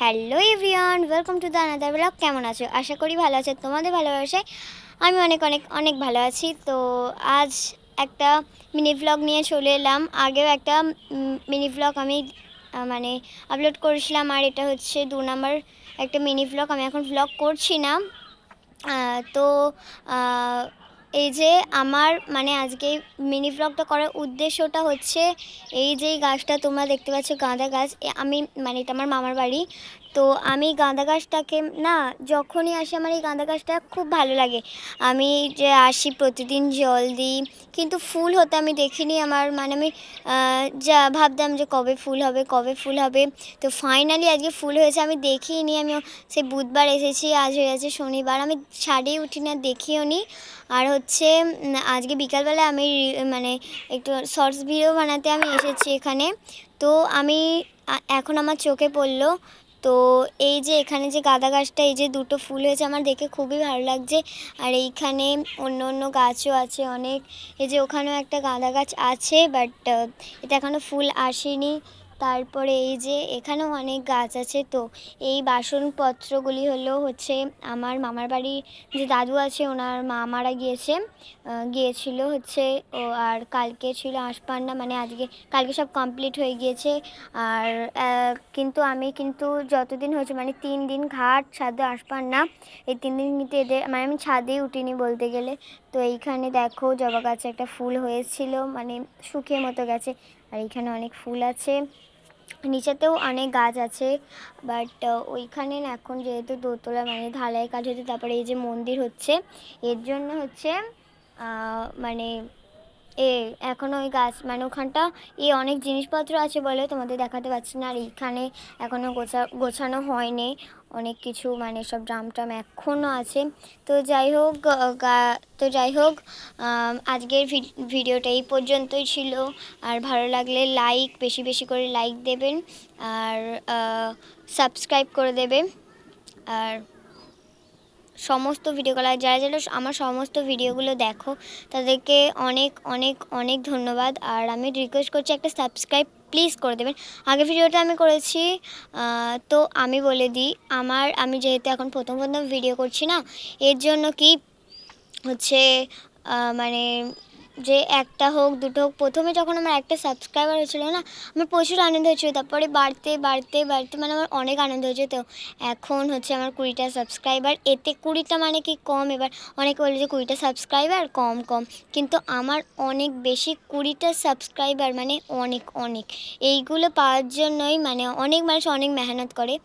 Hello everyone, welcome to the another blog. কেমন আছো? আশা করি ভালো আছো। তোমাদের ভালোবাসায় আমি অনেক অনেক অনেক ভালো আছি। তো আজ একটা মিনি ভ্লগ নিয়ে চলে এলাম। আগেও একটা মিনি ভ্লগ আমি মানে আপলোড করেছিলাম, আর এটা হচ্ছে 2 নাম্বার একটা মিনি ভ্লগ। আমি এখন ভ্লগ করছি না। তো এই যে আমার আজকে মিনি ভ্লগটা করার উদ্দেশ্যটা হচ্ছে এই যে গাছটা তোমরা দেখতে পাচ্ছ, গাঁদা গাছ। আমি এটা আমার মামার বাড়ি। তো আমি গাঁদা গাছটাকে যখনই আসি আমার এই গাঁদা গাছটা খুব ভালো লাগে। আমি যে আসি প্রতিদিন জল দিই, কিন্তু ফুল হতে আমি দেখিনি। আমার আমি যা ভাবতাম যে কবে ফুল হবে কবে ফুল হবে। তো ফাইনালি আজকে ফুল হয়েছে। আমি দেখিনি, আমি সেই বুধবার এসেছি, আজ হয়ে যাচ্ছে শনিবার। আমি ছাদেই উঠি না, দেখিও নি। আর হচ্ছে আজকে বিকালবেলা আমি একটু শর্টস ভিডিও বানাতে আমি এসেছি এখানে। তো আমি এখন আমার চোখে পড়লো, তো এই যে এখানে যে গাঁদা গাছটা, এই যে দুটো ফুল হয়েছে, আমার দেখে খুবই ভালো লাগছে। আর এইখানে অন্য অন্য গাছও আছে অনেক। এই যে ওখানেও একটা গাঁদা গাছ আছে, বাট এটা এখনও ফুল আসেনি। তারপরে এই যে এখানেও অনেক গাছ আছে। তো এই বাসনপত্রগুলি হচ্ছে আমার মামার বাড়ি যে দাদু আছে, ওনার মা মারা গিয়েছিল হচ্ছে ও। আর কালকে ছিল আশপান্না, কালকে সব কমপ্লিট হয়ে গিয়েছে। আর আমি যতদিন হয়েছে 3 দিন ঘাট ছাদে আশপান্না, এই 3 দিন কিন্তু এদের আমি ছাদেই উঠিনি বলতে গেলে। তো এইখানে দেখো জবা গাছে একটা ফুল হয়েছিল, শুকিয়ে মতো গেছে। আর এইখানে অনেক ফুল আছে, নিচেতেও অনেক গাছ আছে। বাট ওইখানে এখন যেহেতু দোতলা ঢালাই কাজ হচ্ছে, তারপরে এই যে মন্দির হচ্ছে, এর জন্য হচ্ছে মানে এখনও ওই গাছ ওখানটা অনেক জিনিসপত্র আছে বলে তোমাদের দেখাতে পারছি না। আর এইখানে এখনও গোছানো হয়নি অনেক কিছু, সব ড্রাম ট্রাম এখনও আছে। তো যাই হোক আজকের ভিডিওটা এই পর্যন্তই ছিল। আর ভালো লাগলে বেশি বেশি করে লাইক দেবেন, আর সাবস্ক্রাইব করে দেবে। আর সমস্ত ভিডিওগুলো যারা যারা আমার সমস্ত ভিডিওগুলো দেখো, তাদেরকে অনেক অনেক অনেক ধন্যবাদ। আর আমি রিকোয়েস্ট করছি একটা সাবস্ক্রাইব প্লিজ করে দেবেন। আগের ভিডিওটা আমি করেছি, তো আমি বলে দিই, আমি যেহেতু এখন প্রথম ভিডিও করছি না, এর জন্য কি হচ্ছে যে একটা হোক দুটো হোক, প্রথমে যখন আমার একটা সাবস্ক্রাইবার হয়েছিল না, আমার প্রচুর আনন্দ হয়েছিল। তারপরে বাড়তে বাড়তে বাড়তে আমার অনেক আনন্দ হয়েছে। তো এখন হচ্ছে আমার 20টা সাবস্ক্রাইবার। এতে 20টা কি কম? এবার অনেকে বলে যে 20টা সাবস্ক্রাইবার কম কম, কিন্তু আমার অনেক বেশি। 20টা সাবস্ক্রাইবার অনেক অনেক। এইগুলো পাওয়ার জন্যই অনেক মানুষ অনেক মেহনত করে।